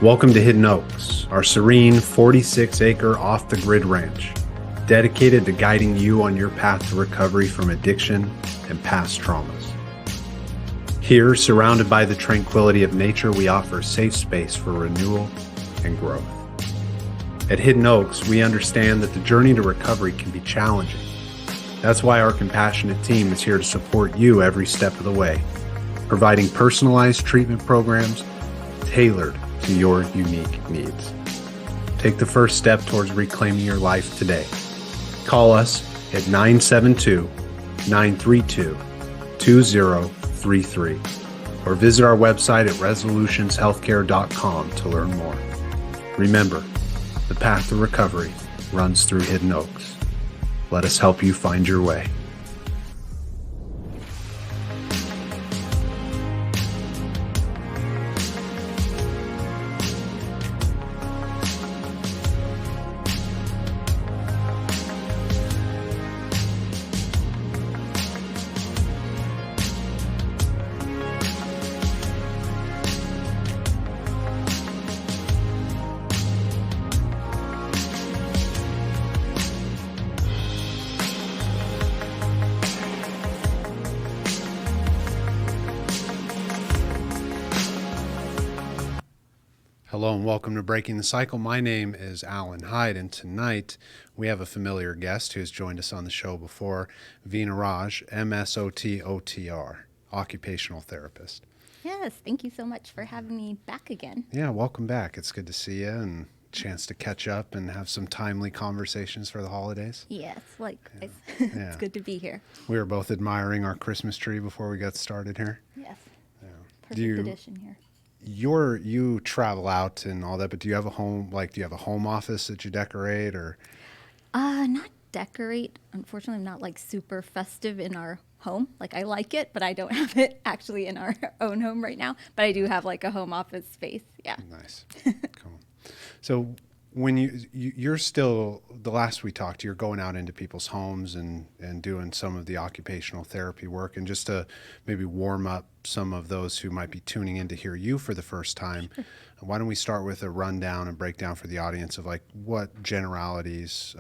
Welcome to Hidden Oaks, our serene 46-acre off-the-grid ranch, dedicated to guiding you on your path to recovery from addiction and past traumas. Here, surrounded by the tranquility of nature, we offer a safe space for renewal and growth. At Hidden Oaks, we understand that the journey to recovery can be challenging. That's why our compassionate team is here to support you every step of the way, providing personalized treatment programs tailored to your unique needs. Take the first step towards reclaiming your life today. Call us at 972-932-2033 or visit our website at resolutionshealthcare.com to learn more. Remember, the path to recovery runs through Hidden Oaks. Let us help you find your way. Hello and welcome to Breaking the Cycle. My name is Alan Hyde, and tonight we have a familiar guest who has joined us on the show before, Veena Raj, MSOT OTR, occupational therapist. Yes, thank you so much for having me back again. Yeah, welcome back. It's good to see you and chance to catch up and have some timely conversations for the holidays. Yes, likewise. Yeah. It's good to be here. We were both admiring our Christmas tree before we got started here. Yes. Yeah. Perfect addition here. You travel out and all that, but do you have a home, do you have a home office that you decorate or? Not decorate. Unfortunately, I'm not super festive in our home. I like it, but I don't have it actually in our own home right now. But I do have a home office space. Yeah. Nice. Cool. So when you're still, the last we talked, you're going out into people's homes and doing some of the occupational therapy work. And just to maybe warm up some of those who might be tuning in to hear you for the first time, why don't we start with a rundown and breakdown for the audience of what generalities,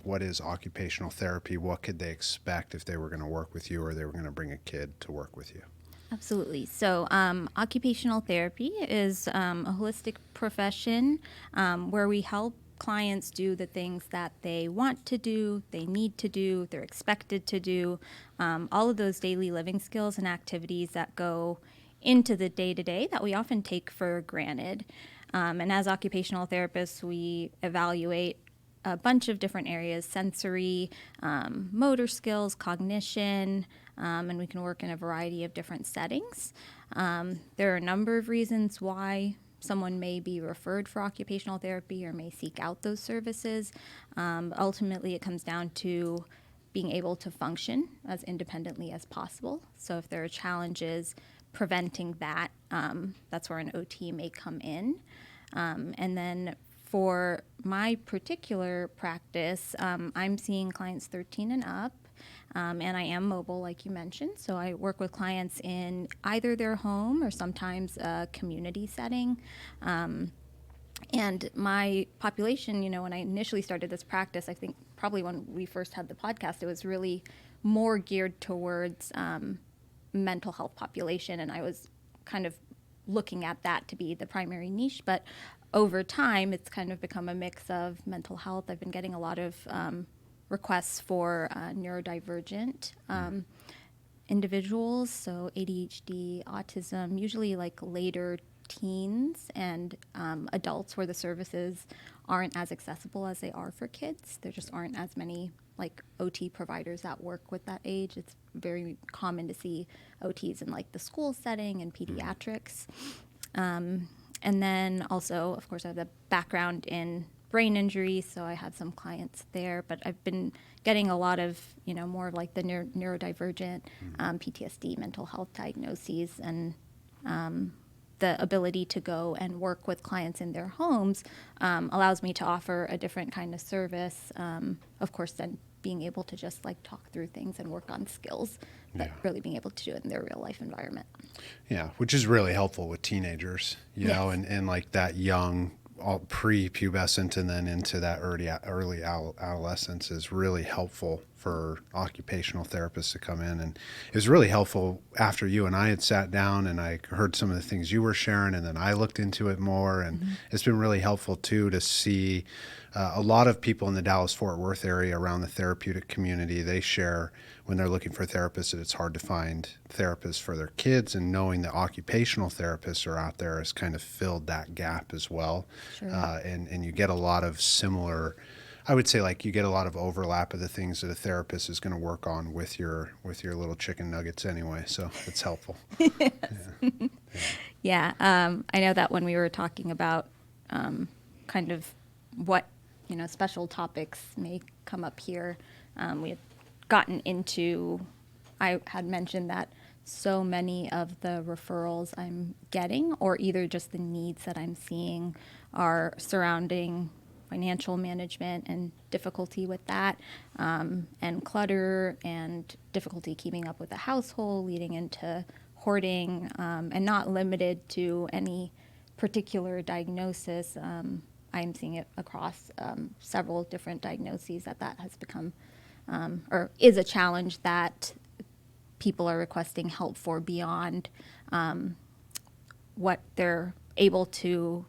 what is occupational therapy? What could they expect if they were going to work with you or they were going to bring a kid to work with you? Absolutely. So occupational therapy is a holistic profession where we help clients do the things that they want to do, they need to do, they're expected to do, all of those daily living skills and activities that go into the day-to-day that we often take for granted. And as occupational therapists, we evaluate a bunch of different areas: sensory, motor skills, cognition, and we can work in a variety of different settings. There are a number of reasons why someone may be referred for occupational therapy or may seek out those services. Ultimately, it comes down to being able to function as independently as possible. So if there are challenges preventing that, that's where an OT may come in. And then for my particular practice, I'm seeing clients 13 and up, and I am mobile, like you mentioned. So I work with clients in either their home or sometimes a community setting. And my population, when I initially started this practice, I think probably when we first had the podcast, it was really more geared towards mental health population, and I was kind of looking at that to be the primary niche. But over time, it's kind of become a mix of mental health. I've been getting a lot of requests for neurodivergent individuals, so ADHD, autism, usually later teens and adults where the services aren't as accessible as they are for kids. There just aren't as many OT providers that work with that age. It's very common to see OTs in the school setting and pediatrics. And then also, of course, I have the background in brain injury, so I have some clients there. But I've been getting a lot of, more of the neurodivergent, PTSD, mental health diagnoses, and the ability to go and work with clients in their homes allows me to offer a different kind of service, of course, than being able to just like talk through things and work on skills, but Yeah. really being able to do it in their real life environment. Yeah, which is really helpful with teenagers, you know, Yes. and like that young, all pre-pubescent and then into that early adolescence is really helpful for occupational therapists to come in. And it was really helpful after you and I had sat down and I heard some of the things you were sharing, and then I looked into it more. And it's been really helpful too to see a lot of people in the Dallas-Fort Worth area around the therapeutic community. They share when they're looking for therapists that it's hard to find therapists for their kids, and knowing that occupational therapists are out there has kind of filled that gap as well. Sure. And you get a lot of similar, I would say, like you get a lot of overlap of the things that a therapist is going to work on with your little chicken nuggets anyway. So it's helpful. Yeah. I know that when we were talking about kind of what, special topics may come up here, we had gotten into, I had mentioned that so many of the referrals I'm getting, or either just the needs that I'm seeing, are surrounding financial management and difficulty with that, and clutter and difficulty keeping up with the household, leading into hoarding, and not limited to any particular diagnosis. I'm seeing it across several different diagnoses that has become, or is a challenge that people are requesting help for beyond what they're able to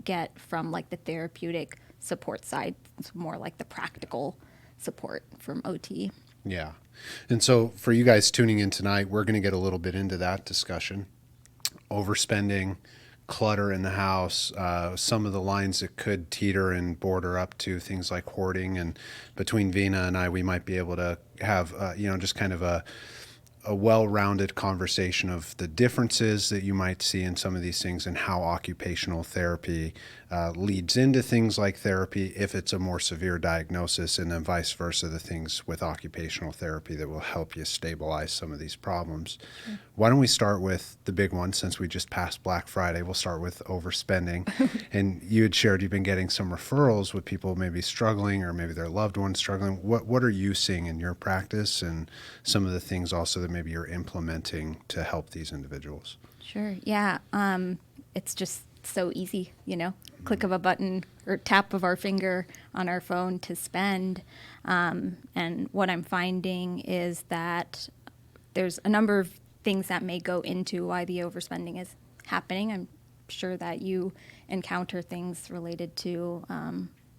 get from like the therapeutic support side. It's more like the practical support from OT. Yeah. And so for you guys tuning in tonight, we're going to get a little bit into that discussion. Overspending, clutter in the house, some of the lines that could teeter and border up to things like hoarding. And between Veena and I, we might be able to have, just kind of a well-rounded conversation of the differences that you might see in some of these things, and how occupational therapy leads into things like therapy if it's a more severe diagnosis, and then vice versa, the things with occupational therapy that will help you stabilize some of these problems. Sure. Why don't we start with the big one, since we just passed Black Friday? We'll start with overspending. And you had shared you've been getting some referrals with people maybe struggling, or maybe their loved ones struggling. What are you seeing in your practice, and some of the things also that maybe you're implementing to help these individuals? Sure. Yeah. It's just so easy, click of a button or tap of our finger on our phone to spend. And what I'm finding is that there's a number of things that may go into why the overspending is happening. I'm sure that you encounter things related to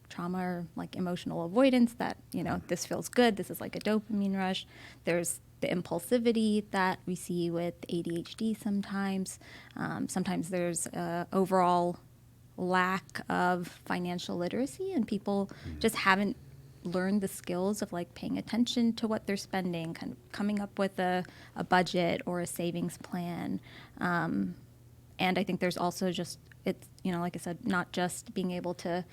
trauma or like emotional avoidance, that, this feels good. This is like a dopamine rush. There's the impulsivity that we see with ADHD sometimes. Sometimes there's overall lack of financial literacy, and people just haven't learned the skills of like paying attention to what they're spending, kind of coming up with a budget or a savings plan. And I think there's also just, it's, like I said, not just being able to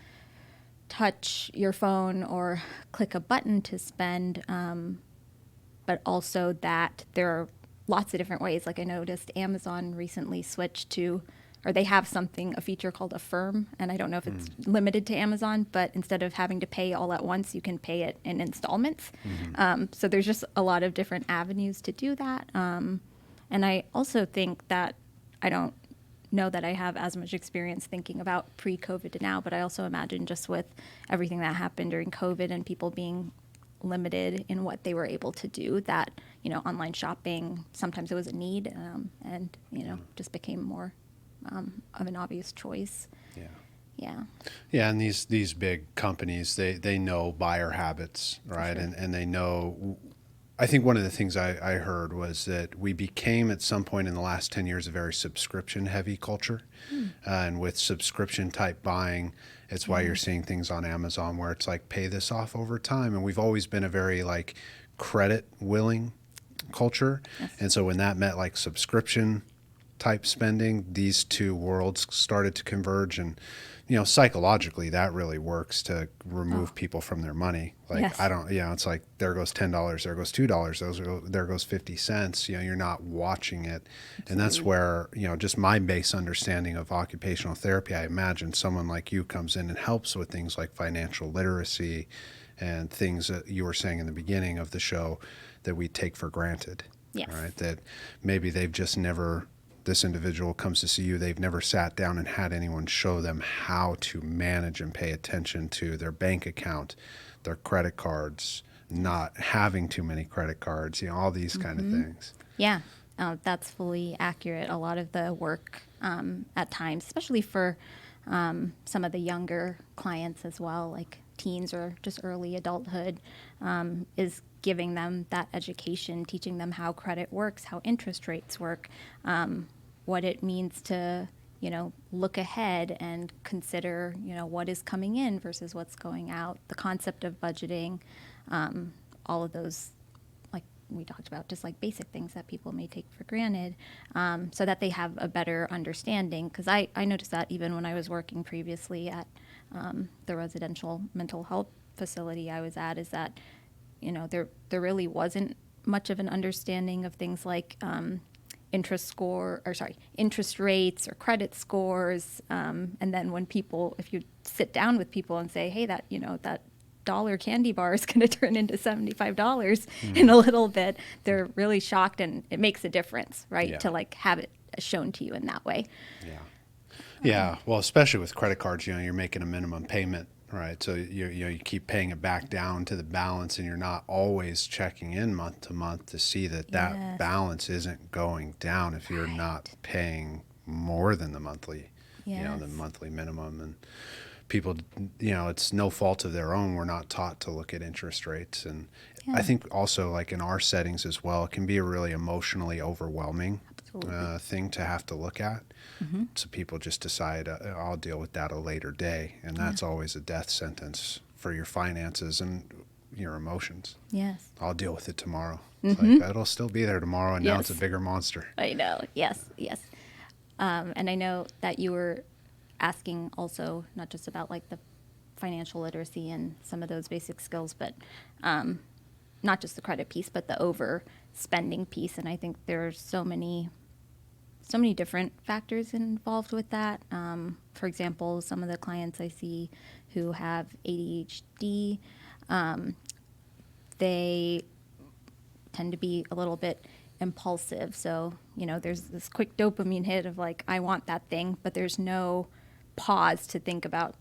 touch your phone or click a button to spend, but also that there are lots of different ways. Like I noticed Amazon recently switched to, or they have a feature called Affirm, and I don't know if it's limited to Amazon, but instead of having to pay all at once, you can pay it in installments. So there's just a lot of different avenues to do that. And I also think that, I don't know that I have as much experience thinking about pre-COVID to now, but I also imagine just with everything that happened during COVID and people being limited in what they were able to do, that, online shopping, sometimes it was a need, and, just became more of an obvious choice. Yeah, and these big companies, they know buyer habits, right? Sure. And they know, I think one of the things I heard was that we became at some point in the last 10 years a very subscription heavy culture. And with subscription type buying, it's why you're seeing things on Amazon where it's like, pay this off over time. And we've always been a very like credit willing culture. Yes. And so when that met like subscription type spending, these two worlds started to converge. And psychologically that really works to remove people from their money. Like, yes. It's like, there goes $10, there goes $2, there goes 50 cents. You're not watching it. Absolutely. And that's where, just my base understanding of occupational therapy, I imagine someone like you comes in and helps with things like financial literacy and things that you were saying in the beginning of the show that we take for granted. Yes. Right? That maybe they've just never, this individual comes to see you, they've never sat down and had anyone show them how to manage and pay attention to their bank account, their credit cards, not having too many credit cards, all these kind of things. Yeah, that's fully accurate. A lot of the work at times, especially for some of the younger clients as well, like teens or just early adulthood, is giving them that education, teaching them how credit works, how interest rates work, what it means to, look ahead and consider, what is coming in versus what's going out, the concept of budgeting, all of those, like we talked about, just like basic things that people may take for granted, so that they have a better understanding. Because I noticed that even when I was working previously at the residential mental health facility I was at, is that, there really wasn't much of an understanding of things like interest rates or credit scores. And then when people, if you sit down with people and say, hey, that dollar candy bar is going to turn into $75 in a little bit, they're really shocked, and it makes a difference, right? Yeah. To like have it shown to you in that way. Yeah. Yeah. Well, especially with credit cards, you're making a minimum payment, right? So you keep paying it back down to the balance, and you're not always checking in month to month to see that Yes. balance isn't going down if you're not paying more than the monthly, Yes. the monthly minimum. And people, it's no fault of their own. We're not taught to look at interest rates. And I think also, like in our settings as well, it can be a really emotionally overwhelming thing to have to look at. So people just decide, I'll deal with that a later day. And that's always a death sentence for your finances and your emotions. Yes. I'll deal with it tomorrow. It's like, it'll still be there tomorrow, and now it's a Yes. bigger monster. I know. Yes. Yes. And I know that you were asking also not just about like the financial literacy and some of those basic skills, but not just the credit piece, but the overspending piece. And I think there's so many different factors involved with that. For example, some of the clients I see who have ADHD, they tend to be a little bit impulsive. So, there's this quick dopamine hit of like, I want that thing, but there's no pause to think about,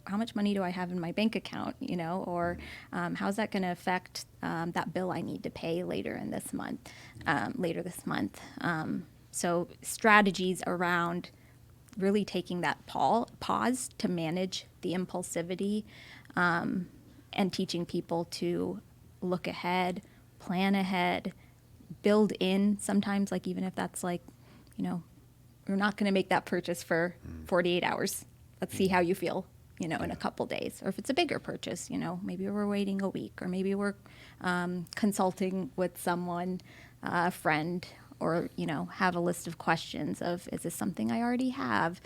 how much money do I have in my bank account, or how's that going to affect that bill I need to pay later this month. So strategies around really taking that pause to manage the impulsivity, and teaching people to look ahead, plan ahead, build in sometimes, like even if that's like, we're not going to make that purchase for 48 hours. Let's see how you feel, in a couple days. Or if it's a bigger purchase, maybe we're waiting a week, or maybe we're consulting with someone, a friend, or, have a list of questions of, is this something I already have?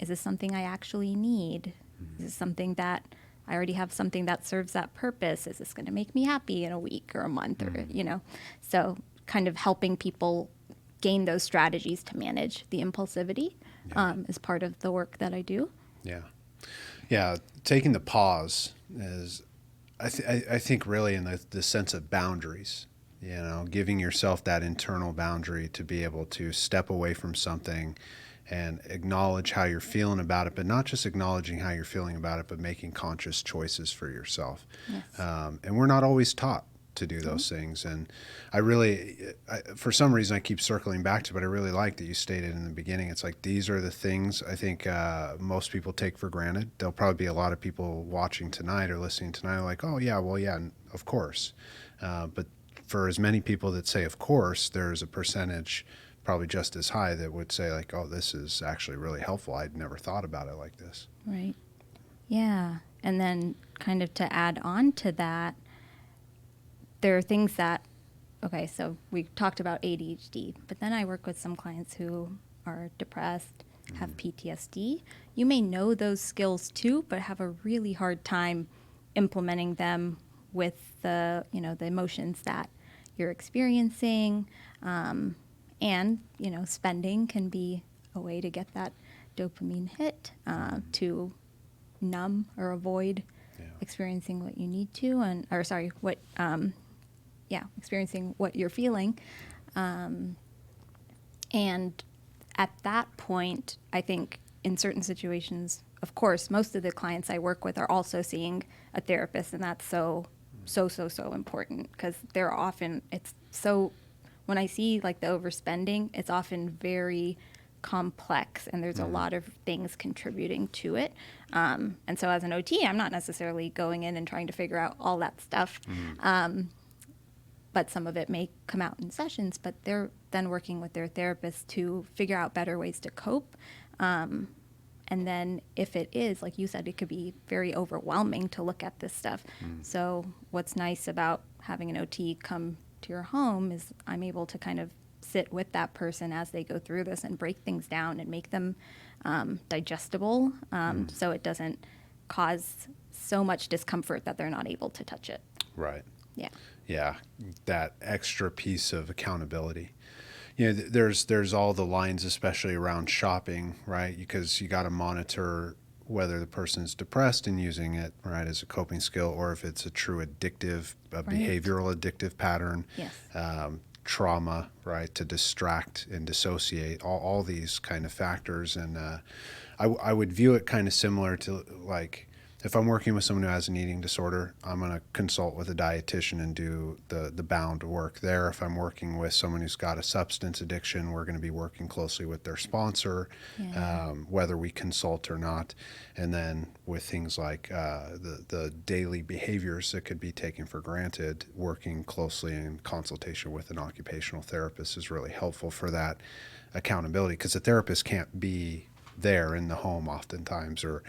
Is this something I actually need? Is this something that I already have something that serves that purpose? Is this going to make me happy in a week or a month? Or, so kind of helping people gain those strategies to manage the impulsivity is part of the work that I do. Yeah. Yeah. Taking the pause is, I think really in the sense of boundaries, giving yourself that internal boundary to be able to step away from something and acknowledge how you're feeling about it, but not just acknowledging how you're feeling about it, but making conscious choices for yourself. Yes. And we're not always taught to do those things. And for some reason, I keep circling back to, but I really like that you stated in the beginning, it's like, these are the things I think most people take for granted. There'll probably be a lot of people watching tonight or listening tonight like, oh yeah, well, yeah, of course. But for as many people that say, of course, there's a percentage probably just as high that would say like, oh, this is actually really helpful. I'd never thought about it like this. Right. Yeah. And then kind of to add on to that, there are things that, okay, so we talked about ADHD, but then I work with some clients who are depressed, have PTSD. You may know those skills too, but have a really hard time implementing them with the emotions that you're experiencing. And, spending can be a way to get that dopamine hit, to numb or avoid experiencing what you need to, experiencing what you're feeling. And at that point, I think in certain situations, of course, most of the clients I work with are also seeing a therapist, and that's so important, because they're often, when I see like the overspending, it's often very complex, and there's a lot of things contributing to it. And so as an OT, I'm not necessarily going in and trying to figure out all that stuff. But some of it may come out in sessions, but they're then working with their therapist to figure out better ways to cope. And then if it is, like you said, it could be very overwhelming to look at this stuff. So what's nice about having an OT come to your home is I'm able to kind of sit with that person as they go through this and break things down and make them digestible, so it doesn't cause so much discomfort that they're not able to touch it. Right. Yeah. Yeah, that extra piece of accountability. You know, there's all the lines, especially around shopping, right? Because you got to monitor whether the person's depressed and using it, right, as a coping skill, or if it's a true addictive, behavioral addictive pattern. Yes. Trauma, right, to distract and dissociate, all these kind of factors. And I would view it kind of similar to, like, if I'm working with someone who has an eating disorder, I'm going to consult with a dietitian and do the bound work there. If I'm working with someone who's got a substance addiction, we're going to be working closely with their sponsor, whether we consult or not. And then with things like the daily behaviors that could be taken for granted, working closely in consultation with an occupational therapist is really helpful for that accountability, because the therapist can't be there in the home oftentimes, or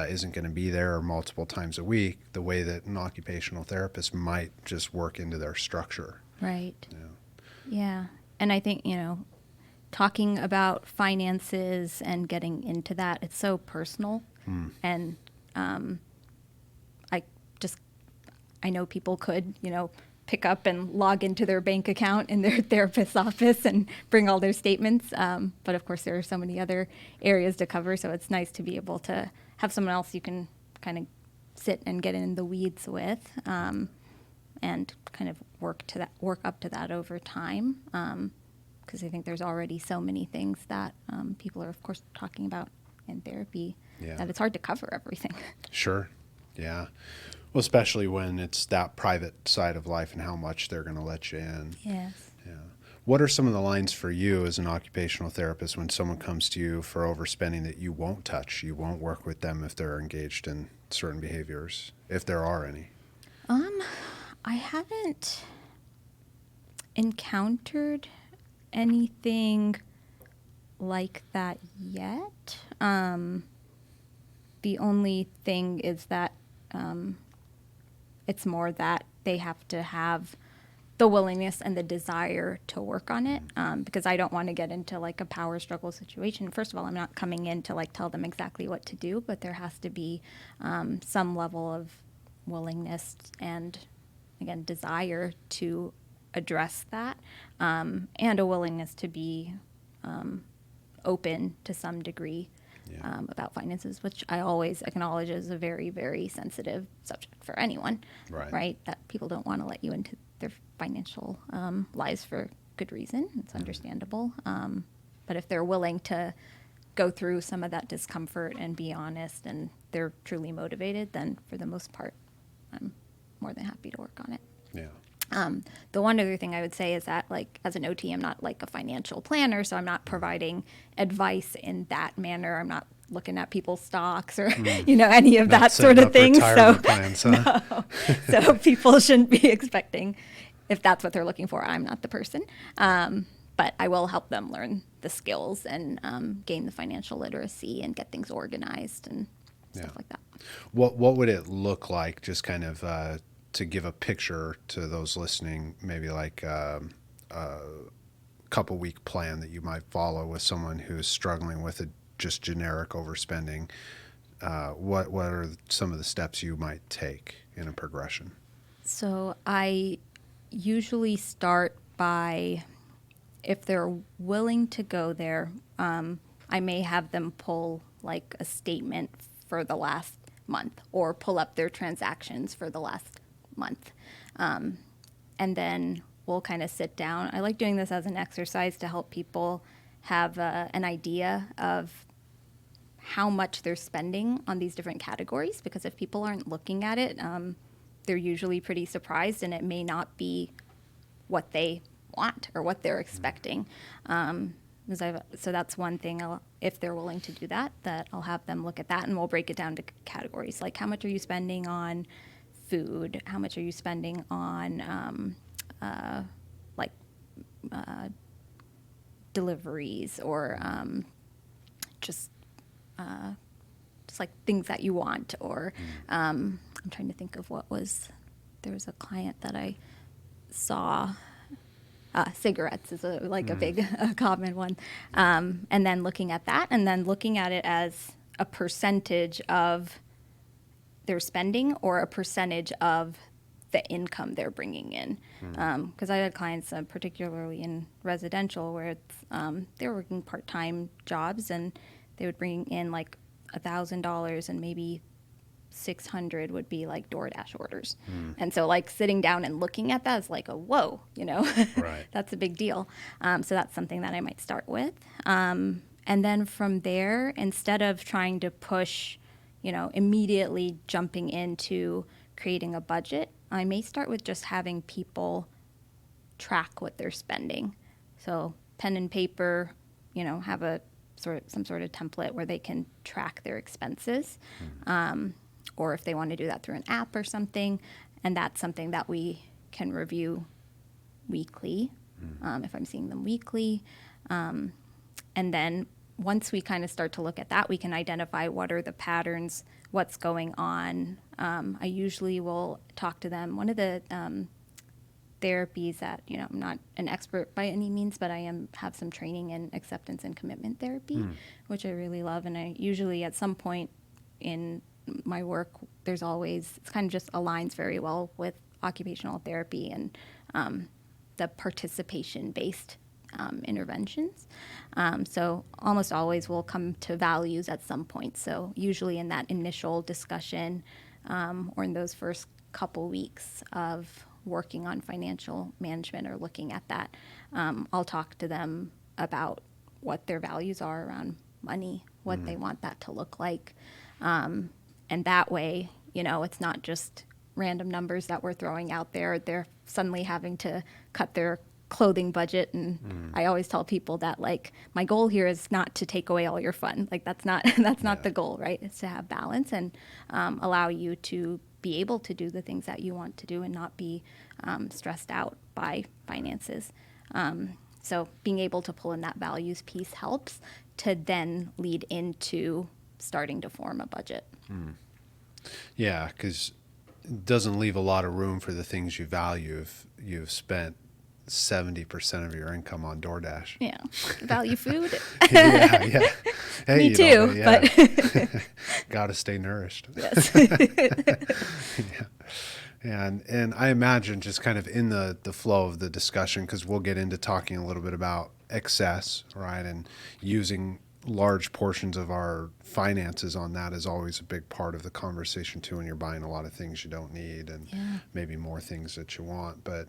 isn't going to be there multiple times a week the way that an occupational therapist might just work into their structure. Right. Yeah. And I think, talking about finances and getting into that, it's so personal. And I know people could, pick up and log into their bank account in their therapist's office and bring all their statements. But of course, there are so many other areas to cover. So it's nice to be able to have someone else you can kind of sit and get in the weeds with, and kind of work up to that over time. Because I think there's already so many things that people are, of course, talking about in therapy that it's hard to cover everything. Sure. Yeah. Well, especially when it's that private side of life and how much they're going to let you in. Yes. Yeah. What are some of the lines for you as an occupational therapist when someone comes to you for overspending that you won't touch? You won't work with them if they're engaged in certain behaviors, if there are any? I haven't encountered anything like that yet. The only thing is that it's more that they have to have the willingness and the desire to work on it, because I don't want to get into like a power struggle situation. First of all, I'm not coming in to like tell them exactly what to do, but there has to be some level of willingness and, again, desire to address that, and a willingness to be open to some degree about finances, which I always acknowledge is a very, very sensitive subject for anyone, right? That people don't want to let you into their financial lives for good reason. It's understandable. But if they're willing to go through some of that discomfort and be honest and they're truly motivated, then for the most part, I'm more than happy to work on it. Yeah. The one other thing I would say is that, like, as an OT, I'm not like a financial planner, so I'm not providing advice in that manner. I'm not looking at people's stocks or, any of that sort of thing. So, plans, huh? no. So people shouldn't be expecting, if that's what they're looking for, I'm not the person. But I will help them learn the skills and gain the financial literacy and get things organized and stuff like that. What would it look like, just kind of to give a picture to those listening, maybe like a couple week plan that you might follow with someone who's struggling with a just generic overspending? What are some of the steps you might take in a progression? So I usually start by, if they're willing to go there, I may have them pull like a statement for the last month, or pull up their transactions for the last month. And then we'll kind of sit down. I like doing this as an exercise to help people have an idea of how much they're spending on these different categories, because if people aren't looking at it, they're usually pretty surprised, and it may not be what they want or what they're expecting. So that's one thing, if they're willing to do that, I'll have them look at that, and we'll break it down to categories. Like, how much are you spending on food? How much are you spending on deliveries, or just like things that you want? Or I'm trying to think of there was a client that I saw. Cigarettes is a big common one. And then looking at that, and then looking at it as a percentage of their spending or a percentage of the income they're bringing in. Because I had clients, particularly in residential, where they were working part-time jobs, and they would bring in like $1,000, and maybe 600 would be like DoorDash orders. And so like sitting down and looking at that is like whoa, Right. That's a big deal. So that's something that I might start with. And then from there, instead of trying to push, immediately jumping into creating a budget, I may start with just having people track what they're spending. So pen and paper, have some sort of template where they can track their expenses. Or if they want to do that through an app or something, and that's something that we can review weekly, if I'm seeing them weekly. And then once we kind of start to look at that, we can identify what are the patterns, what's going on. I usually will talk to them. One of the therapies that, I'm not an expert by any means, but I have some training in acceptance and commitment therapy, which I really love. And I usually at some point in my work, it's kind of just aligns very well with occupational therapy and the participation-based interventions. So almost always we'll come to values at some point. So usually in that initial discussion or in those first couple weeks of working on financial management or looking at that, I'll talk to them about what their values are around money, what they want that to look like. And that way, it's not just random numbers that we're throwing out there. They're suddenly having to cut their clothing budget. And I always tell people that, like, my goal here is not to take away all your fun. Like, that's not the goal, right? It's to have balance and allow you to be able to do the things that you want to do and not be stressed out by finances. So being able to pull in that values piece helps to then lead into starting to form a budget. Yeah, because it doesn't leave a lot of room for the things you value if you've spent 70% of your income on DoorDash. Yeah. Value food. Yeah. Hey, Me too. But got to stay nourished. Yes. Yeah. And I imagine just kind of in the flow of the discussion, because we'll get into talking a little bit about excess, right? And using large portions of our finances on that is always a big part of the conversation too, when you're buying a lot of things you don't need and maybe more things that you want. But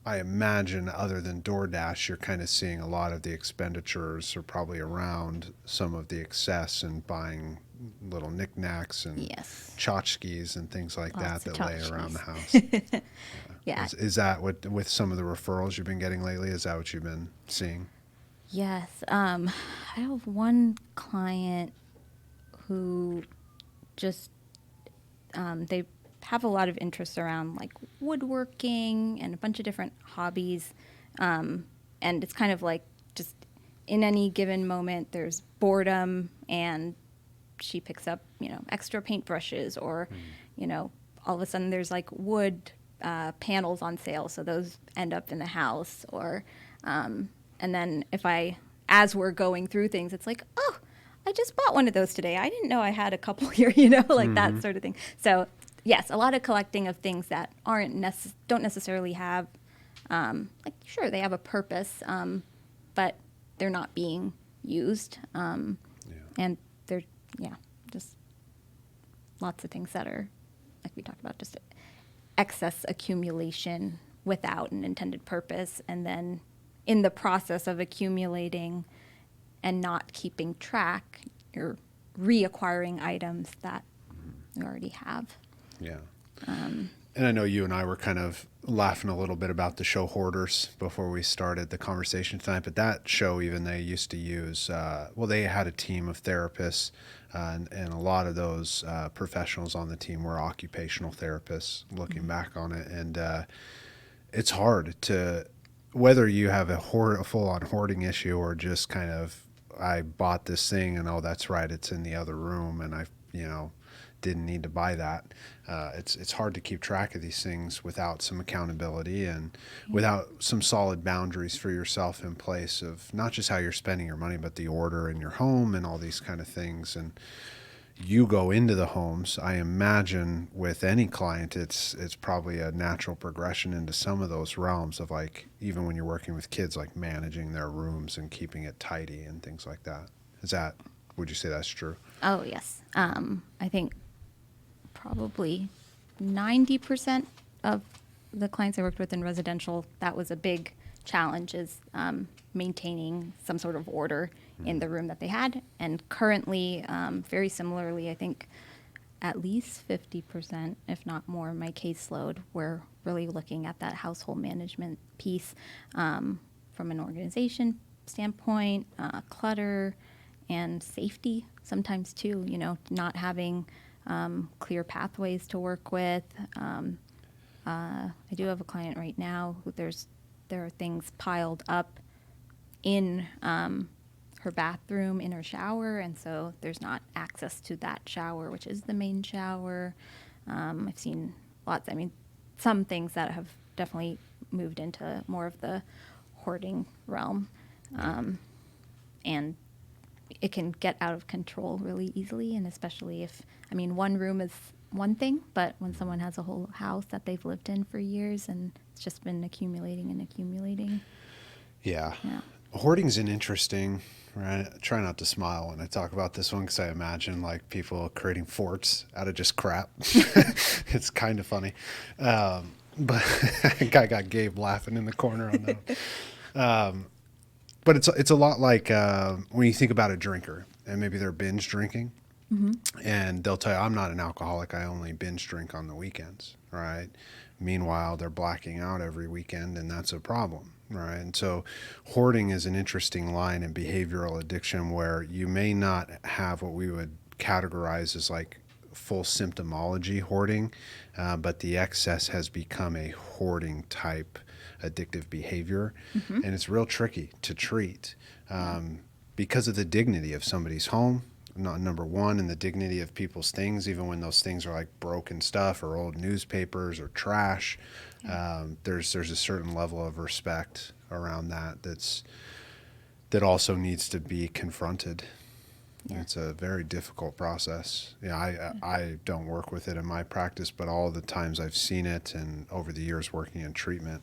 I imagine other than DoorDash, you're kind of seeing a lot of the expenditures are probably around some of the excess and buying little knickknacks and tchotchkes and things like that lay around the house. Yeah. Is that what, with some of the referrals you've been getting lately, is that what you've been seeing? Yes. I have one client who just, they have a lot of interest around like woodworking and a bunch of different hobbies. And it's kind of like just in any given moment, there's boredom and she picks up, extra paintbrushes or, all of a sudden there's like wood panels on sale. So those end up in the house or, and then as we're going through things, it's like, oh, I just bought one of those today. I didn't know I had a couple here, like that sort of thing. So yes, a lot of collecting of things that don't necessarily have, sure, they have a purpose, but they're not being used. And they're, just lots of things that are, like we talked about, just excess accumulation without an intended purpose. And then in the process of accumulating and not keeping track, you're reacquiring items that you already have. Yeah. And I know you and I were kind of laughing a little bit about the show Hoarders before we started the conversation tonight, but that show, even they used to use, they had a team of therapists, and a lot of those professionals on the team were occupational therapists, looking back on it. And it's hard to, whether you have a full-on hoarding issue or just kind of, I bought this thing and, oh, that's right, it's in the other room, and I, didn't need to buy that. It's hard to keep track of these things without some accountability and without some solid boundaries for yourself in place of not just how you're spending your money, but the order in your home and all these kind of things. And you go into the homes, I imagine with any client, it's probably a natural progression into some of those realms of, like, even when you're working with kids, like managing their rooms and keeping it tidy and things like that. Would you say that's true? Oh, yes. I think probably 90% of the clients I worked with in residential, that was a big challenge, is maintaining some sort of order in the room that they had. And currently, very similarly, I think at least 50%, if not more, of my caseload, we're really looking at that household management piece from an organization standpoint, clutter, and safety sometimes too, not having clear pathways to work with. I do have a client right now who there are things piled up in her bathroom, in her shower, and so there's not access to that shower, which is the main shower. I've seen some things that have definitely moved into more of the hoarding realm, and it can get out of control really easily, and especially if, one room is one thing, but when someone has a whole house that they've lived in for years and it's just been accumulating and accumulating. Yeah. Hoarding's an interesting, right? I try not to smile when I talk about this one because I imagine like people creating forts out of just crap. It's kind of funny. But I got Gabe laughing in the corner on that. But it's a lot like when you think about a drinker and maybe they're binge drinking, and they'll tell you, I'm not an alcoholic, I only binge drink on the weekends, right? Meanwhile, they're blacking out every weekend, and that's a problem, right? And so hoarding is an interesting line in behavioral addiction where you may not have what we would categorize as like full symptomology hoarding, but the excess has become a hoarding type addictive behavior, and it's real tricky to treat because of the dignity of somebody's home, number one, and the dignity of people's things, even when those things are like broken stuff or old newspapers or trash. There's a certain level of respect around that also needs to be confronted. Yeah. It's a very difficult process. I don't work with it in my practice, but all the times I've seen it and over the years working in treatment,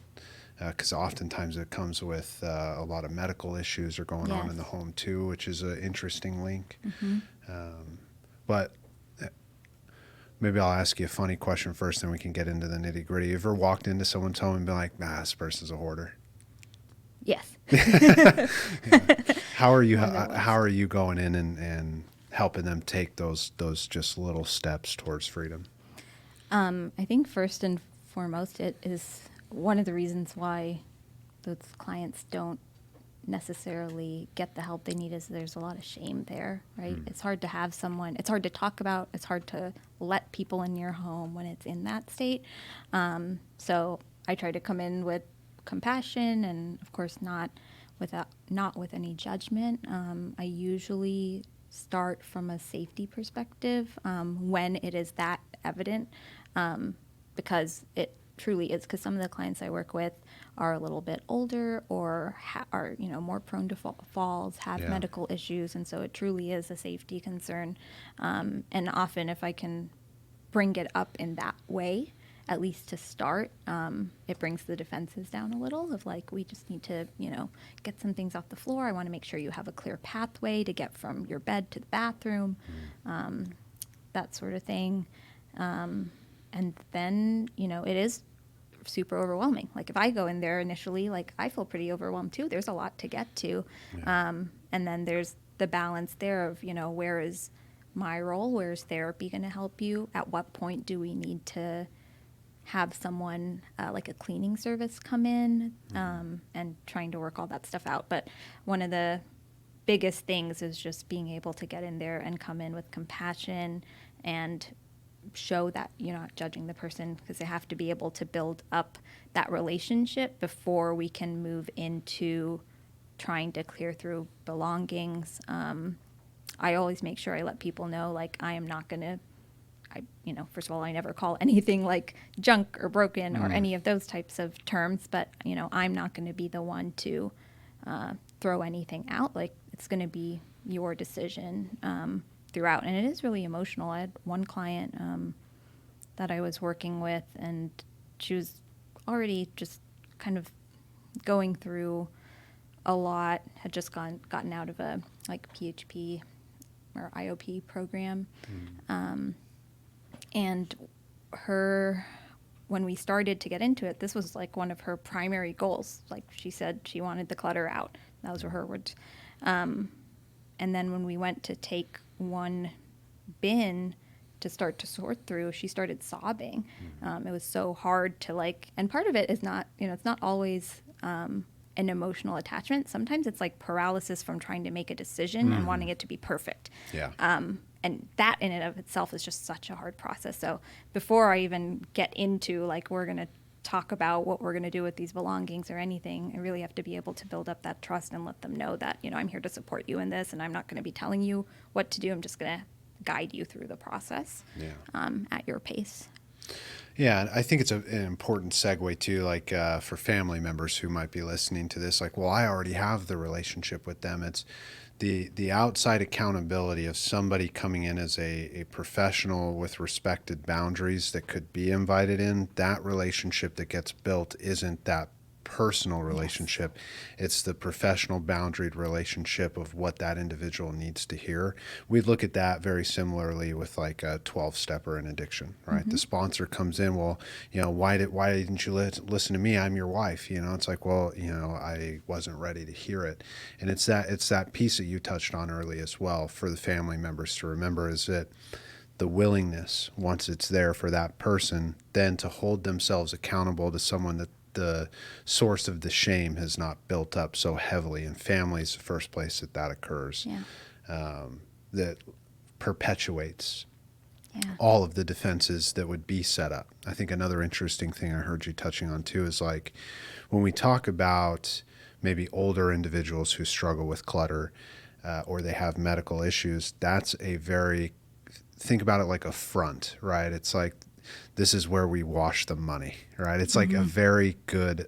because oftentimes it comes with a lot of medical issues are going on in the home too, which is an interesting link. But maybe I'll ask you a funny question first, then we can get into the nitty gritty. You ever walked into someone's home and been like, nah, this person's a hoarder? Yes. How are you going in and helping them take those just little steps towards freedom? I think first and foremost, it is one of the reasons why those clients don't necessarily get the help they need is there's a lot of shame there, right? It's hard to have someone, it's hard to talk about, it's hard to let people in your home when it's in that state. So I try to come in with compassion and, of course, not with any judgment. I usually start from a safety perspective when it is that evident, because it truly is, because some of the clients I work with are a little bit older or are more prone to falls, have medical issues, and so it truly is a safety concern. And often, if I can bring it up in that way, at least to start, it brings the defenses down a little of like, we just need to, get some things off the floor. I want to make sure you have a clear pathway to get from your bed to the bathroom. that sort of thing. And then, it is super overwhelming. Like if I go in there initially, like I feel pretty overwhelmed too. There's a lot to get to. Yeah. And then there's the balance there of, where is my role? Where's therapy going to help you? At what point do we need to have someone like a cleaning service come in, and trying to work all that stuff out. But one of the biggest things is just being able to get in there and come in with compassion and show that you're not judging the person, because they have to be able to build up that relationship before we can move into trying to clear through belongings. I always make sure I let people know, like, I am not going to, first of all, I never call anything like junk or broken or any of those types of terms, but, I'm not going to be the one to throw anything out. Like, it's going to be your decision throughout. And it is really emotional. I had one client that I was working with, and she was already just kind of going through a lot, had just gotten out of a PHP or IOP program. And when we started to get into it, this was like one of her primary goals. Like she said, she wanted the clutter out. Those were her words. And then when we went to take one bin to start to sort through, she started sobbing. It was so hard to and part of it is not, it's not always an emotional attachment. Sometimes it's like paralysis from trying to make a decision and wanting it to be perfect. Yeah. And that in and of itself is just such a hard process. So before I even get into we're going to talk about what we're going to do with these belongings or anything, I really have to be able to build up that trust and let them know that, I'm here to support you in this, and I'm not going to be telling you what to do. I'm just going to guide you through the process at your pace. Yeah, and I think it's an important segue too, for family members who might be listening to this, well, I already have the relationship with them. It's the outside accountability of somebody coming in as a professional with respected boundaries that could be invited in. That relationship that gets built isn't that personal relationship. Yes. It's the professional boundaried relationship of what that individual needs to hear. We look at that very similarly with a 12-stepper in addiction, right? Mm-hmm. The sponsor comes in, well, why didn't you listen to me? I'm your wife. It's well, I wasn't ready to hear it. And it's that piece that you touched on early as well for the family members to remember, is that the willingness, once it's there for that person, then to hold themselves accountable to someone that the source of the shame has not built up so heavily, and family is the first place that occurs. Yeah. That perpetuates all of the defenses that would be set up. I think another interesting thing I heard you touching on too is when we talk about maybe older individuals who struggle with clutter or they have medical issues, that's think about it like a front, right? It's this is where we wash the money, right? It's a very good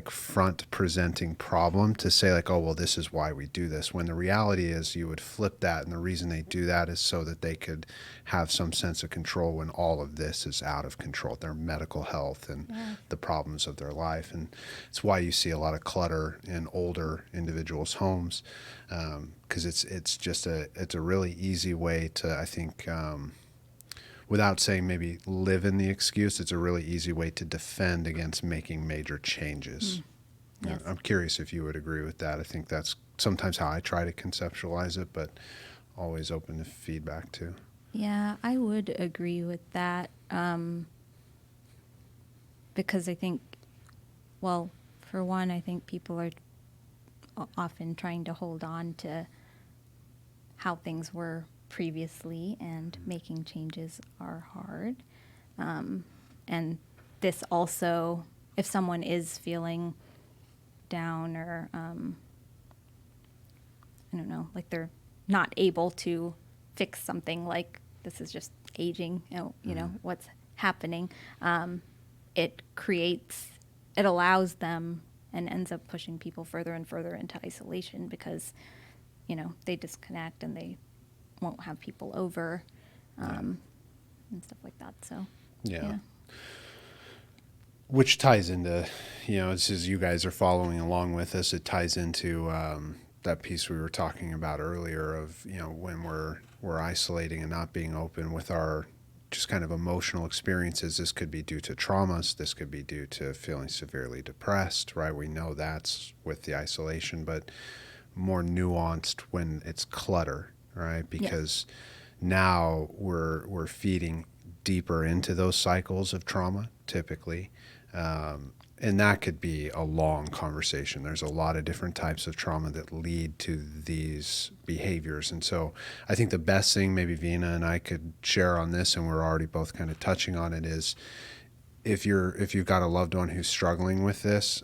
front presenting problem to say oh, well, this is why we do this, when the reality is you would flip that, and the reason they do that is so that they could have some sense of control when all of this is out of control, their medical health and the problems of their life. And it's why you see a lot of clutter in older individuals' homes, because it's a really easy way to, I think, without saying maybe live in the excuse, it's a really easy way to defend against making major changes. Yes. I'm curious if you would agree with that. I think that's sometimes how I try to conceptualize it, but always open to feedback too. Yeah, I would agree with that, because I think, well, for one, I think people are often trying to hold on to how things were previously, and making changes are hard. And this also, if someone is feeling down or, I don't know, they're not able to fix something, this is just aging, what's happening, it allows them and ends up pushing people further and further into isolation, because, they disconnect and they won't have people over, and stuff like that. So, yeah. Which ties into, as you guys are following along with us, it ties into that piece we were talking about earlier of, when we're we're isolating and not being open with our just kind of emotional experiences. This could be due to traumas. This could be due to feeling severely depressed, right? We know that's with the isolation, but more nuanced when it's clutter, right? Because now we're feeding deeper into those cycles of trauma typically. And that could be a long conversation. There's a lot of different types of trauma that lead to these behaviors. And so I think the best thing maybe Veena and I could share on this, and we're already both kind of touching on it, is if you've got a loved one who's struggling with this,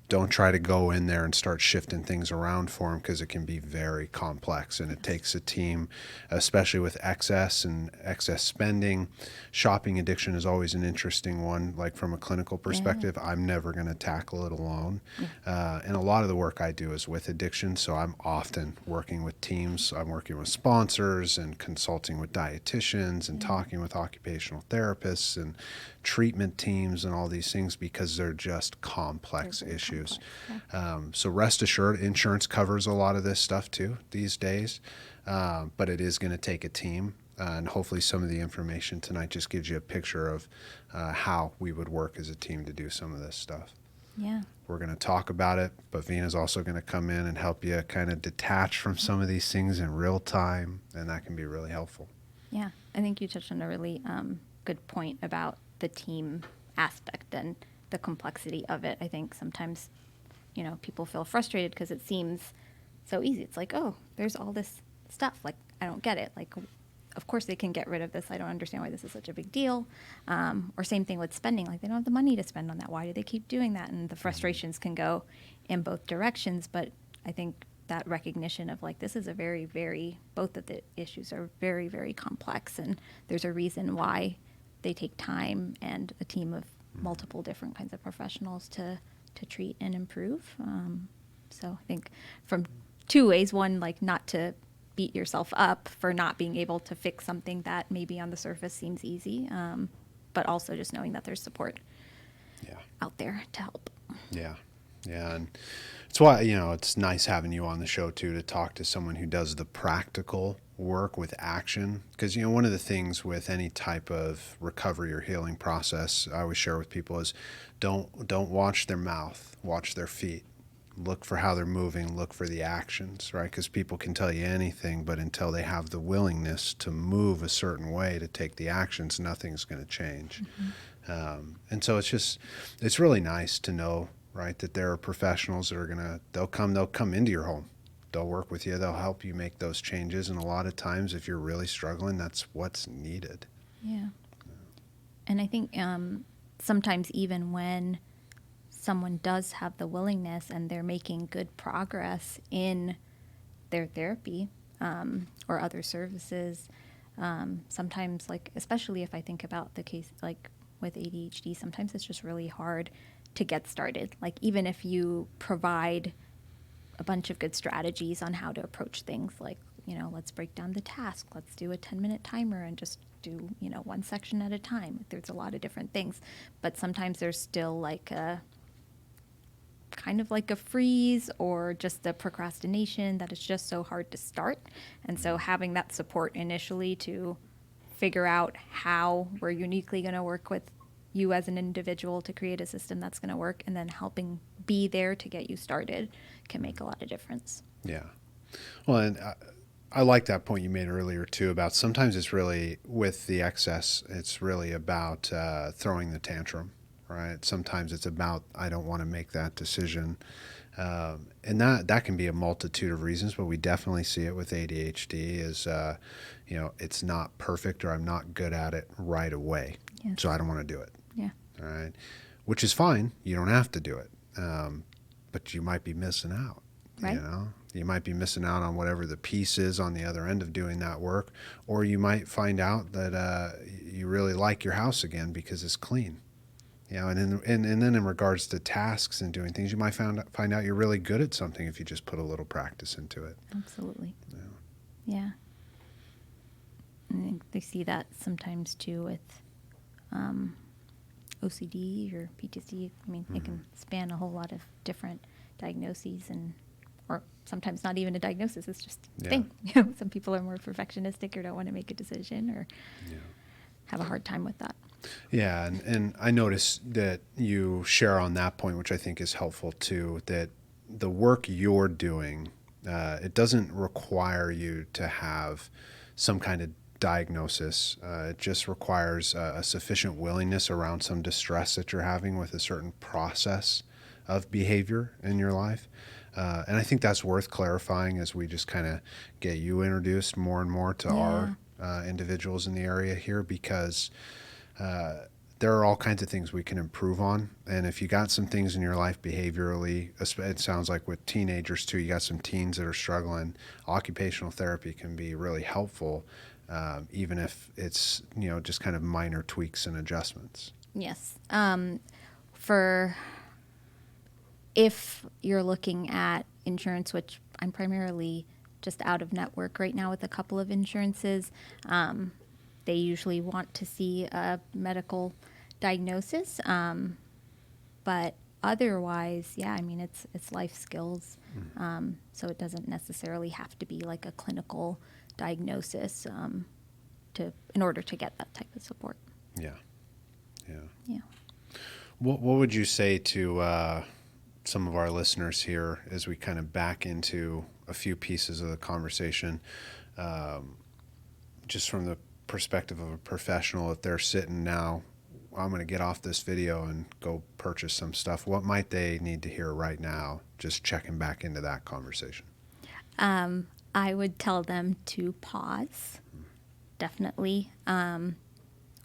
don't try to go in there and start shifting things around for them, because it can be very complex, and it takes a team, especially with excess and excess spending. Shopping addiction is always an interesting one. Like from a clinical perspective, I'm never going to tackle it alone. And a lot of the work I do is with addiction, so I'm often working with teams. I'm working with sponsors and consulting with dietitians and talking with occupational therapists and treatment teams and all these things, because they're just complex issues. So rest assured, insurance covers a lot of this stuff too these days, but it is going to take a team. And hopefully some of the information tonight just gives you a picture of how we would work as a team to do some of this stuff. Yeah. We're going to talk about it, but Veena's also going to come in and help you kind of detach from some of these things in real time, and that can be really helpful. Yeah, I think you touched on a really good point about the team aspect and the complexity of it. I think sometimes, people feel frustrated because it seems so easy. It's like, oh, there's all this stuff. Like, I don't get it. Like, of course they can get rid of this. I don't understand why this is such a big deal. Or same thing with spending. Like, they don't have the money to spend on that. Why do they keep doing that? And the frustrations can go in both directions. But I think that recognition of like, this is a very, very, both of the issues are very, very complex. And there's a reason why they take time and a team of multiple different kinds of professionals to treat and improve. So I think from two ways: one, like not to beat yourself up for not being able to fix something that maybe on the surface seems easy, but also just knowing that there's support out there to help. Yeah. And it's why, it's nice having you on the show too, to talk to someone who does the practical work with action. Because, one of the things with any type of recovery or healing process I always share with people is don't watch their mouth, watch their feet. Look for how they're moving, look for the actions, right? Because people can tell you anything, but until they have the willingness to move a certain way, to take the actions, nothing's going to change. And so it's really nice to know, right, that there are professionals that are they'll come into your home. They'll work with you. They'll help you make those changes. And a lot of times, if you're really struggling, that's what's needed. Yeah. And I think sometimes even when someone does have the willingness and they're making good progress in their therapy or other services, sometimes, like, especially if I think about the case like with ADHD, sometimes it's just really hard to get started. Like, even if you provide a bunch of good strategies on how to approach things, like, let's break down the task, let's do a 10-minute timer and just do, one section at a time. There's a lot of different things, but sometimes there's still like a kind of like a freeze or just the procrastination that it's just so hard to start. And so having that support initially to figure out how we're uniquely going to work with you as an individual to create a system that's going to work, and then helping be there to get you started, can make a lot of difference. Yeah. Well, and I like that point you made earlier too, about sometimes it's really with the excess, it's really about throwing the tantrum, right? Sometimes it's about, I don't want to make that decision. And that can be a multitude of reasons, but we definitely see it with ADHD is, it's not perfect, or I'm not good at it right away. Yes. So I don't want to do it. Yeah. All right. Which is fine. You don't have to do it. But you might be missing out. Right. You might be missing out on whatever the piece is on the other end of doing that work, or you might find out that you really like your house again because it's clean. And then in regards to tasks and doing things, you might find out you're really good at something if you just put a little practice into it. Absolutely. Yeah. I think they see that sometimes too with OCD or PTSD. I mean, it can span a whole lot of different diagnoses and or sometimes not even a diagnosis. It's just a Yeah. thing. Some people are more perfectionistic or don't want to make a decision or have a hard time with that. Yeah, and I notice that you share on that point, which I think is helpful too, that the work you're doing, it doesn't require you to have some kind of diagnosis. It just requires a sufficient willingness around some distress that you're having with a certain process of behavior in your life. And I think that's worth clarifying as we just kind of get you introduced more and more to our individuals in the area here, because there are all kinds of things we can improve on. And if you got some things in your life behaviorally, it sounds like with teenagers too, you got some teens that are struggling, occupational therapy can be really helpful, even if it's, just kind of minor tweaks and adjustments. Yes. For if you're looking at insurance, which I'm primarily just out of network right now with a couple of insurances, they usually want to see a medical diagnosis. But otherwise, it's life skills. So it doesn't necessarily have to be like a clinical diagnosis in order to get that type of support. Yeah. Yeah. What would you say to some of our listeners here as we kind of back into a few pieces of the conversation, just from the perspective of a professional? If they're sitting now, I'm going to get off this video and go purchase some stuff, what might they need to hear right now, just checking back into that conversation? I would tell them to pause. Definitely.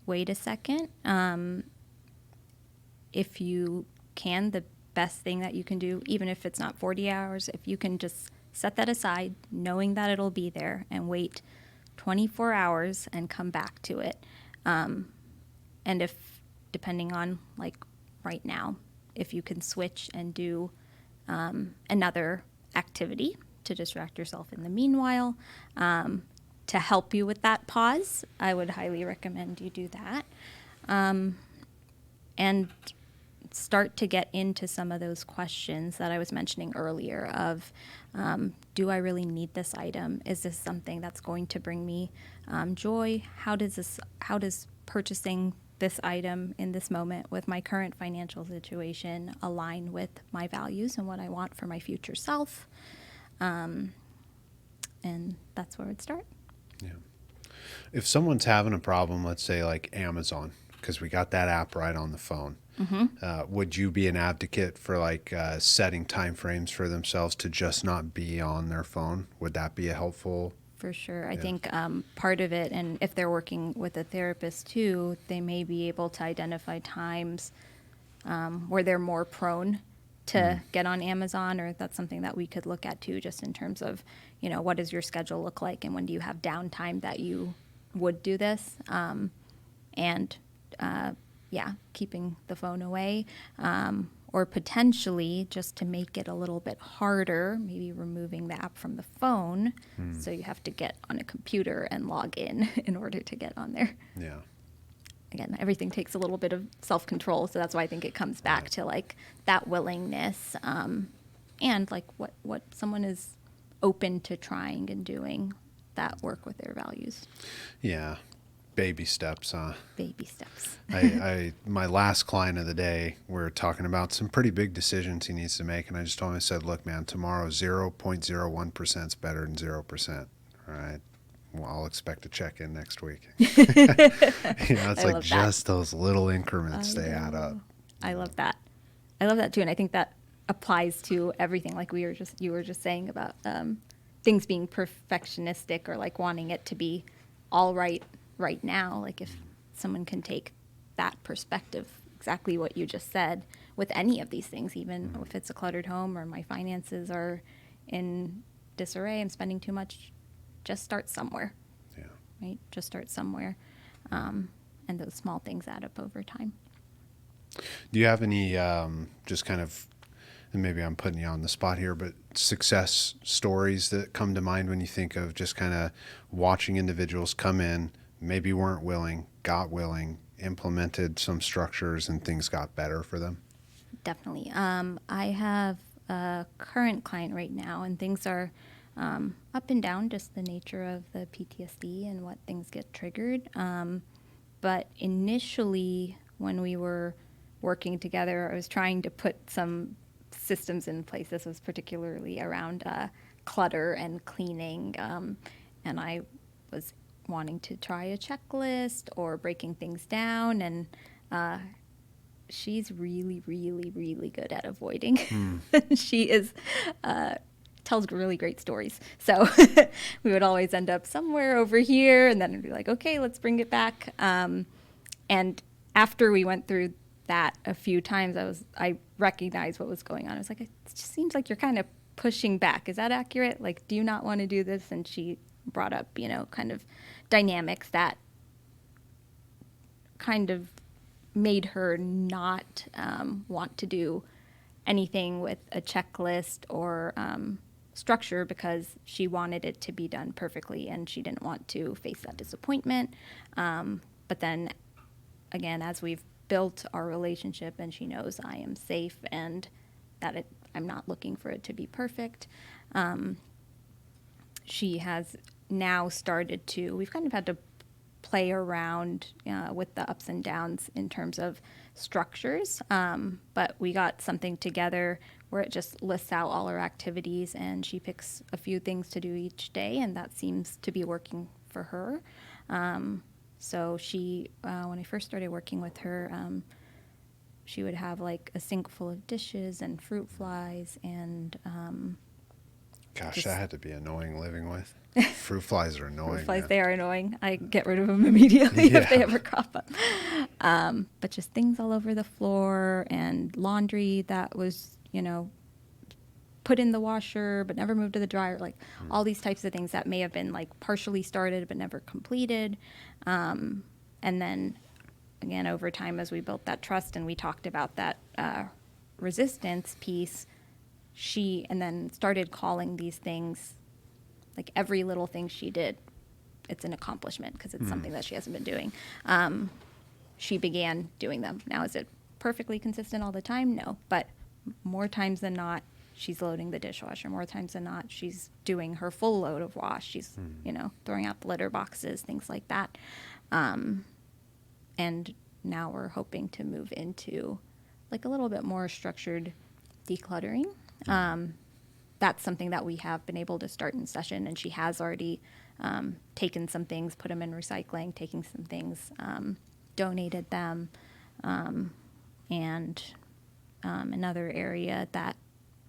Wait a second. If you can, the best thing that you can do, even if it's not 40 hours, if you can just set that aside, knowing that it'll be there, and wait 24 hours and come back to it. And if, depending on like right now, if you can switch and do another activity to distract yourself in the meanwhile, to help you with that pause, I would highly recommend you do that. And start to get into some of those questions that I was mentioning earlier of, do I really need this item? Is this something that's going to bring me joy? How does purchasing this item in this moment with my current financial situation align with my values and what I want for my future self? And that's where I'd start. Yeah. If someone's having a problem, let's say like Amazon, because we got that app right on the phone, would you be an advocate for like setting timeframes for themselves to just not be on their phone? Would that be a helpful? For sure. I think part of it, and if they're working with a therapist too, they may be able to identify times where they're more prone to get on Amazon, or that's something that we could look at too, just in terms of, what does your schedule look like and when do you have downtime that you would do this? Keeping the phone away, or potentially just to make it a little bit harder, maybe removing the app from the phone. So you have to get on a computer and log in order to get on there. Yeah. Again, everything takes a little bit of self-control. So that's why I think it comes back to like that willingness, and like what someone is open to trying and doing that work with their values. Yeah. Baby steps, huh? Baby steps. My last client of the day, we're talking about some pretty big decisions he needs to make. And I just told him, I said, look, man, tomorrow 0.01% is better than 0%. All right. Well, I'll expect to check in next week. It's like just those little increments, they add up. I love that. I love that too. And I think that applies to everything. Like you were just saying about things being perfectionistic or like wanting it to be all right now. Like if someone can take that perspective, exactly what you just said, with any of these things, even if it's a cluttered home or my finances are in disarray, I'm spending too much, just start somewhere. Yeah. Right? Just start somewhere. And those small things add up over time. Do you have any just kind of, and maybe I'm putting you on the spot here, but success stories that come to mind when you think of just kind of watching individuals come in, maybe weren't willing, got willing, implemented some structures and things got better for them? Definitely. I have a current client right now, and things are up and down, just the nature of the PTSD and what things get triggered. But initially, when we were working together, I was trying to put some systems in place. This was particularly around clutter and cleaning. And I was wanting to try a checklist or breaking things down. And she's really, really, really good at avoiding. She is tells really great stories. So we would always end up somewhere over here, and then it'd be like, okay, let's bring it back. And after we went through that a few times, I recognized what was going on. I was like, it just seems like you're kind of pushing back. Is that accurate? Like, do you not want to do this? And she brought up, kind of dynamics that kind of made her not want to do anything with a checklist or structure, because she wanted it to be done perfectly and she didn't want to face that disappointment. But then again, as we've built our relationship and she knows I am safe and that I'm not looking for it to be perfect, she has now started to, we've kind of had to play around with the ups and downs in terms of structures, but we got something together where it just lists out all our activities and she picks a few things to do each day, and that seems to be working for her. So she, when I first started working with her, she would have like a sink full of dishes and fruit flies and Gosh, that had to be annoying living with. Fruit flies are annoying. Fruit flies, man. they are annoying. I get rid of them immediately if they ever crop up. But just things all over the floor and laundry that was, put in the washer but never moved to the dryer, like all these types of things that may have been like partially started but never completed. And then again, over time, as we built that trust and we talked about that resistance piece, she and then started calling these things, like every little thing she did, it's an accomplishment because it's something that she hasn't been doing. She began doing them. Now, is it perfectly consistent all the time? No, but more times than not, she's loading the dishwasher. More times than not, she's doing her full load of wash. She's, throwing out the litter boxes, things like that. And now we're hoping to move into like a little bit more structured decluttering. That's something that we have been able to start in session, and she has already taken some things, put them in recycling, taking some things, donated them. And another area that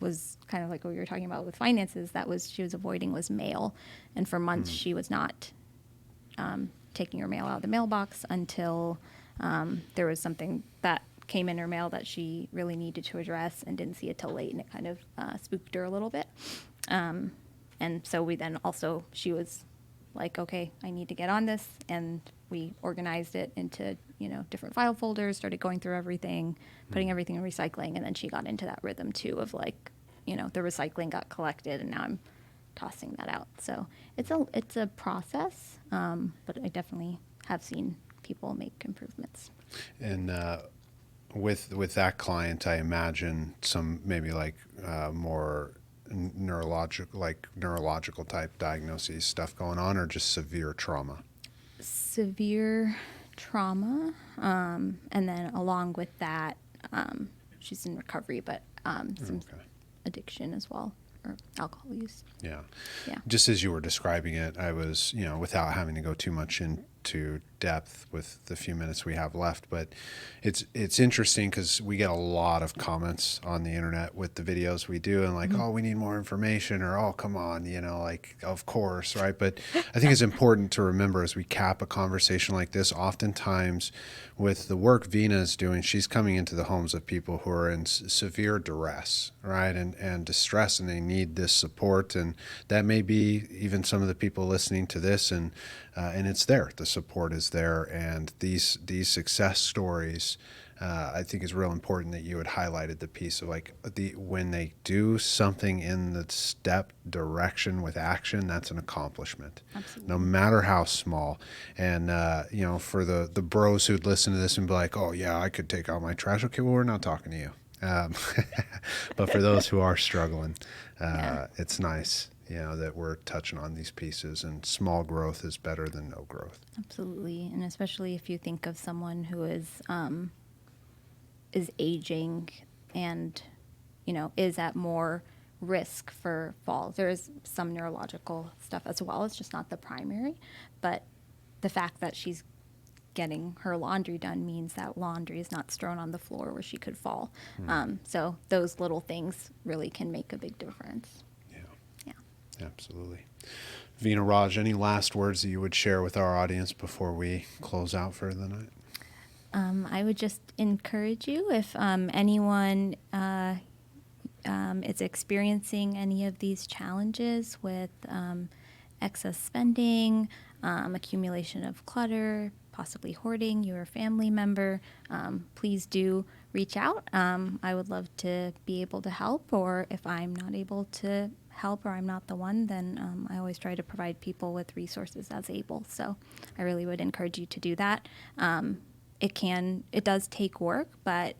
was kind of like what we were talking about with finances she was avoiding was mail. And for months she was not taking her mail out of the mailbox until there was something that came in her mail that she really needed to address and didn't see it till late, and it kind of spooked her a little bit. And so we then also, she was like, okay, I need to get on this, and we organized it into different file folders, started going through everything, putting everything in recycling, and then she got into that rhythm too of like, the recycling got collected and now I'm tossing that out. So it's a process, but I definitely have seen people make improvements. And with that client, I imagine some maybe like more neurological type diagnoses stuff going on, or just severe trauma. Severe trauma, and then along with that, she's in recovery, but some addiction as well, or alcohol use. Yeah. Yeah. Just as you were describing it, I was, without having to go too much into depth with the few minutes we have left, but it's interesting because we get a lot of comments on the internet with the videos we do, and like, oh, we need more information, or oh, come on, like, of course, right? But I think it's important to remember as we cap a conversation like this, oftentimes with the work Veena is doing, she's coming into the homes of people who are in severe duress, right? And distress, and they need this support. And that may be even some of the people listening to this, and it's there. The support is there. And these success stories, I think is real important that you had highlighted the piece of like when they do something in the step direction with action, that's an accomplishment. Absolutely. No matter how small. And, for the bros who'd listen to this and be like, oh yeah, I could take out my trash. Okay, well, we're not talking to you. But for those who are struggling, Yeah. it's nice, that we're touching on these pieces, and small growth is better than no growth. Absolutely, and especially if you think of someone who is aging and is at more risk for falls. There is some neurological stuff as well. It's just not the primary, but the fact that she's getting her laundry done means that laundry is not strewn on the floor where she could fall. So those little things really can make a big difference. Yeah, Yeah. absolutely. Veena Raj, any last words that you would share with our audience before we close out for the night? I would just encourage you, if anyone is experiencing any of these challenges with excess spending, accumulation of clutter, possibly hoarding, you're a family member, please do reach out. I would love to be able to help, or if I'm not able to help or I'm not the one, then I always try to provide people with resources as able. So I really would encourage you to do that. It does take work, but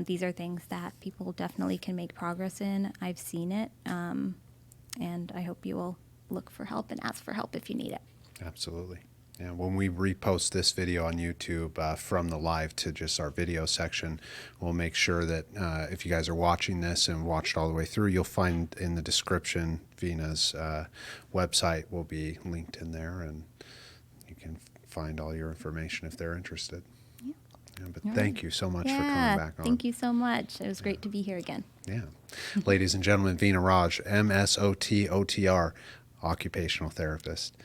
these are things that people definitely can make progress in. I've seen it, and I hope you will look for help and ask for help if you need it. Absolutely. Yeah, when we repost this video on YouTube from the live to just our video section, we'll make sure that if you guys are watching this and watched all the way through, you'll find in the description Veena's website will be linked in there, and you can find all your information if they're interested. Yeah, but thank you so much for coming back on. Thank you so much. It was great to be here again. Yeah. Ladies and gentlemen, Veena Raj, MSOT OTR, occupational therapist.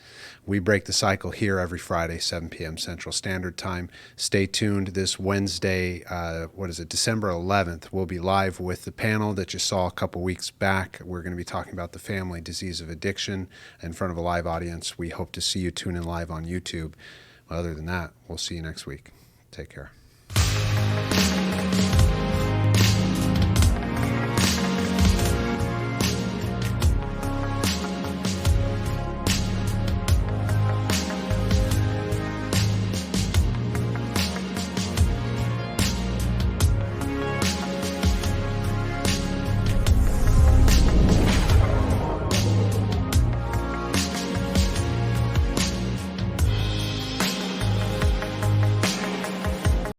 We break the cycle here every Friday, 7 p.m. Central Standard Time. Stay tuned this Wednesday, December 11th. We'll be live with the panel that you saw a couple weeks back. We're going to be talking about the family disease of addiction in front of a live audience. We hope to see you tune in live on YouTube. Other than that, we'll see you next week. Take care.